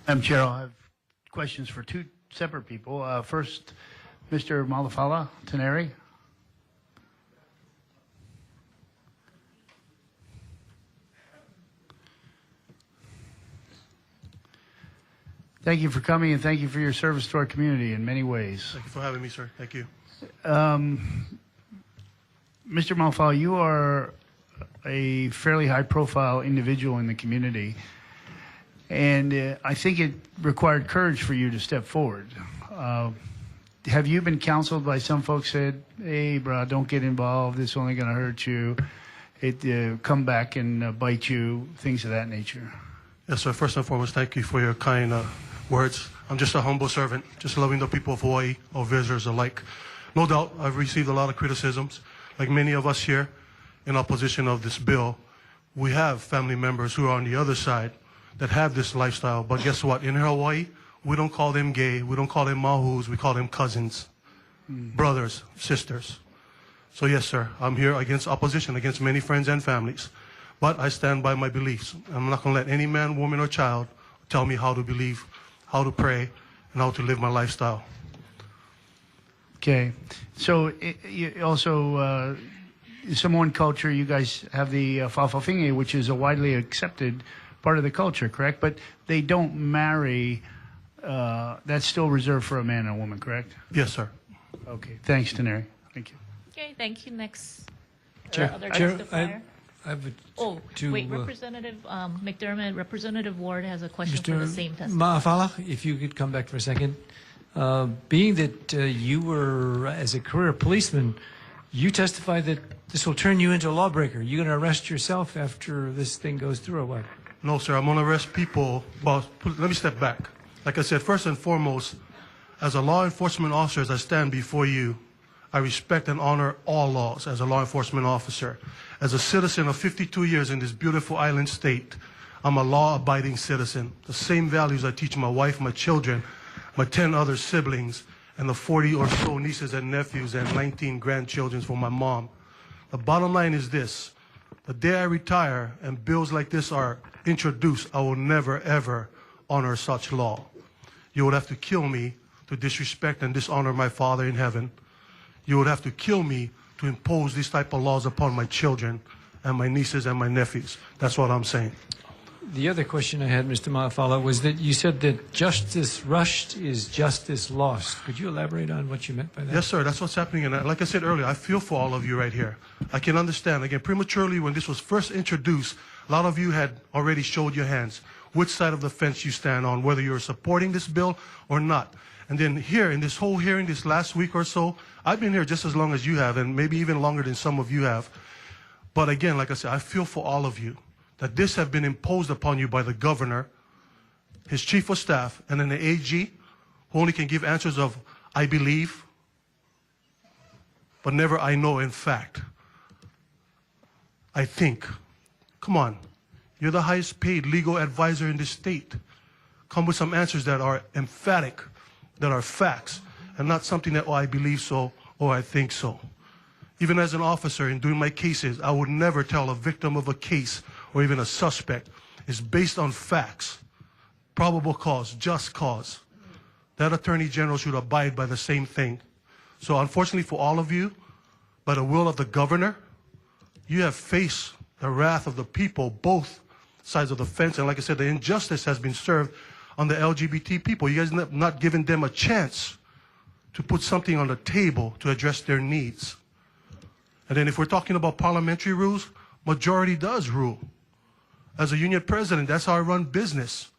Madam Chair, I'll have questions for two separate people. First, Mr. Malafala Teneri. Thank you for coming, and thank you for your service to our community in many ways. Thank you for having me, sir. Thank you. Mr. Malafala, you are a fairly high-profile individual in the community, and I think it required courage for you to step forward. Have you been counseled by some folks said, hey, bro, don't get involved, it's only going to hurt you, come back and bite you, things of that nature? Yes, sir. First and foremost, thank you for your kind words. I'm just a humble servant, just loving the people of Hawaii, or visitors alike. No doubt, I've received a lot of criticisms. Like many of us here in opposition of this bill, we have family members who are on the other side that have this lifestyle. But guess what? In Hawaii, we don't call them gay. We don't call them mahus. We call them cousins, brothers, sisters. So yes, sir, I'm here against opposition, against many friends and families. But I stand by my beliefs. I'm not going to let any man, woman, or child tell me how to believe, how to pray, and how to live my lifestyle. Okay. So also, Samoan culture, you guys have the fa'afafine, which is a widely accepted part of the culture, correct? But they don't marry, that's still reserved for a man and a woman, correct? Yes, sir. Okay. Thanks, Teneri. Thank you. Okay, thank you. Next. Chair, Other Chair, testifier? I have wait, Representative McDermott, Representative Ward has a question for the same testimony. Ma'afala, if you could come back for a second. Being that you were, as a career policeman, you testified that this will turn you into a lawbreaker. You're going to arrest yourself after this thing goes through, or what? No, sir, I'm going to arrest people. Well, let me step back. Like I said, first and foremost, as a law enforcement officer, as I stand before you, I respect and honor all laws as a law enforcement officer. As a citizen of 52 years in this beautiful island state, I'm a law-abiding citizen. The same values I teach my wife, my children, my 10 other siblings, and the 40 or so nieces and nephews and 19 grandchildren for my mom. The bottom line is this. The day I retire and bills like this are introduced, I will never, ever honor such law. You would have to kill me to disrespect and dishonor my Father in heaven. You would have to kill me to impose these type of laws upon my children and my nieces and my nephews. That's what I'm saying. The other question I had, Mr. Ma'afala, was that you said that justice rushed is justice lost. Could you elaborate on what you meant by that? Yes, sir. That's what's happening. And like I said earlier, I feel for all of you right here. I can understand. Again, prematurely, when this was first introduced, a lot of you had already showed your hands, which side of the fence you stand on, whether you're supporting this bill or not. And then here, in this whole hearing, this last week or so, I've been here just as long as you have, and maybe even longer than some of you have. But again, like I said, I feel for all of you, that this have been imposed upon you by the governor, his chief of staff, and then the AG, who only can give answers of, I believe, but never I know in fact. I think. Come on. You're the highest paid legal advisor in this state. Come with some answers that are emphatic, that are facts, and not something that, oh, I believe so, or I think so. Even as an officer in doing my cases, I would never tell a victim of a case or even a suspect. It's based on facts, probable cause, just cause. That attorney general should abide by the same thing. So unfortunately for all of you, by the will of the governor, you have faced the wrath of the people, both sides of the fence. And like I said, the injustice has been served on the LGBT people. You guys have not given them a chance to put something on the table to address their needs. And then if we're talking about parliamentary rules, majority does rule. As a union president, that's how I run business,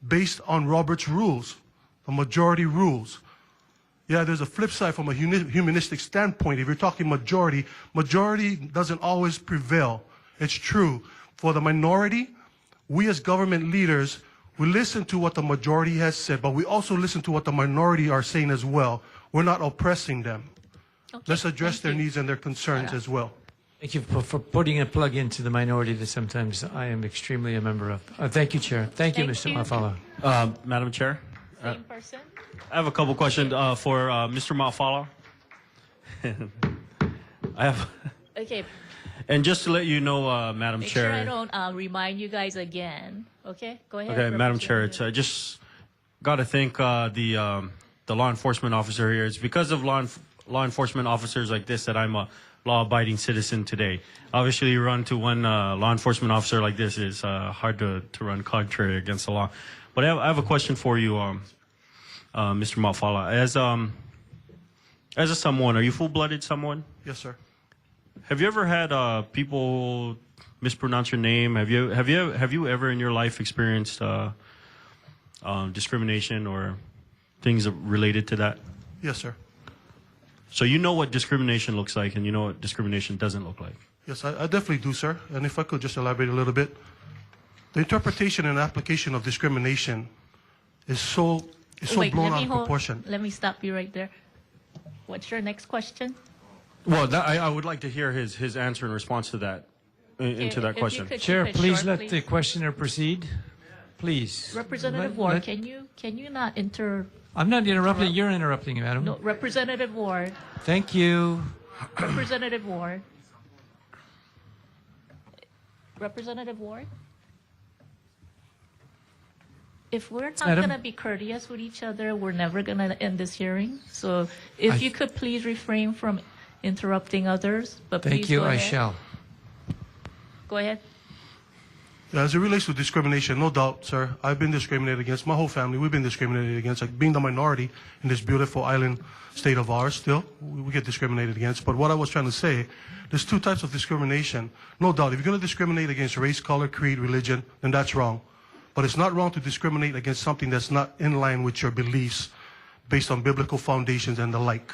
based on Robert's rules, the majority rules. Yeah, there's a flip side from a humanistic standpoint. If you're talking majority, majority doesn't always prevail. It's true. For the minority, we as government leaders, we listen to what the majority has said, but we also listen to what the minority are saying as well. We're not oppressing them. Okay, let's address their needs and their concerns as well. Thank you for putting a plug into the minority that sometimes I am extremely a member of. Thank you, Chair. Thank you, Mr. Ma'afala. Madam Chair. Same person. I have a couple questions for Mr. Ma'afala. I have. Okay. And just to let you know, Madam Make Chair. sure I don't remind you guys again. Okay, go ahead. Okay, Madam Chair, it's just got to thank the law enforcement officer here. It's because of law enforcement officers like this that I'm a law-abiding citizen today. Obviously, you run to one law enforcement officer like this, it's hard to run contrary against the law. But I have a question for you, Mr. Mafala. As a someone, are you full-blooded someone? Yes, sir. Have you ever had people mispronounce your name? Have you ever in your life experienced discrimination or things related to that? Yes, sir. So you know what discrimination looks like, and you know what discrimination doesn't look like. Yes, I definitely do, sir. And if I could just elaborate a little bit. The interpretation and application of discrimination is so Wait, blown let out me of hold. proportion. Let me stop you right there. What's your next question? Well, I would like to hear his answer in response to that, into that If you question. could Chair, keep it please short, let please. the questioner proceed. Please. Representative Let- Ward, let- can you not inter? I'm not interrupting. You're interrupting, madam. No, Representative Ward. Thank you. Representative Ward. Representative Ward? If we're not Madam? going to be courteous with each other, we're never going to end this hearing. So if you could please refrain from interrupting others, but Thank please you. go I ahead. shall. Go ahead. Yeah, as it relates to discrimination, no doubt, sir, I've been discriminated against. My whole family, we've been discriminated against. Like being the minority in this beautiful island state of ours, still, we get discriminated against. But what I was trying to say, there's two types of discrimination. No doubt, if you're going to discriminate against race, color, creed, religion, then that's wrong. But it's not wrong to discriminate against something that's not in line with your beliefs based on biblical foundations and the like.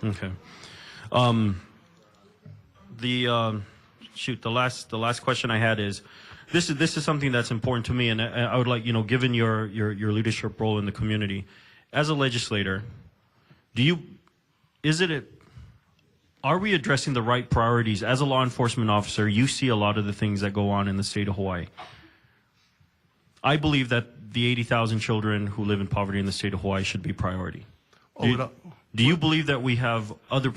Okay. The last question I had is, this is something that's important to me, and I would like, given your leadership role in the community, as a legislator, are we addressing the right priorities? As a law enforcement officer, you see a lot of the things that go on in the state of Hawaii. I believe that the 80,000 children who live in poverty in the state of Hawaii should be priority. Do you believe that we have other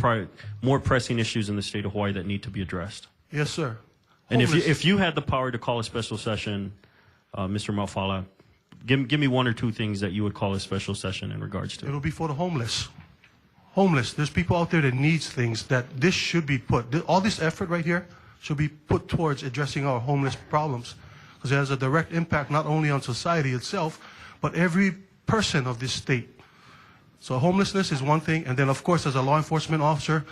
more pressing issues in the state of Hawaii that need to be addressed? Yes, sir. And Homeless- if you had the power to call a special session, Mr. Malfala, give me one or two things that you would call a special session in regards to. It'll be for the homeless. Homeless. There's people out there that needs things that this should be all this effort right here should be put towards addressing our homeless problems. Because it has a direct impact not only on society itself, but every person of this state. So homelessness is one thing. And then, of course, as a law enforcement officer,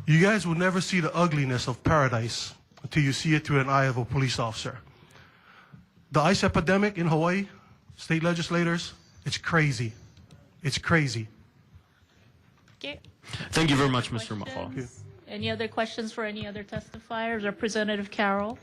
you guys will never see the ugliness of paradise until you see it through an eye of a police officer. The ICE epidemic in Hawaii, state legislators, it's crazy. It's crazy. Okay. Thank you very much, Mr. Malfala. Questions? Any other questions for any other testifiers? Representative Carroll?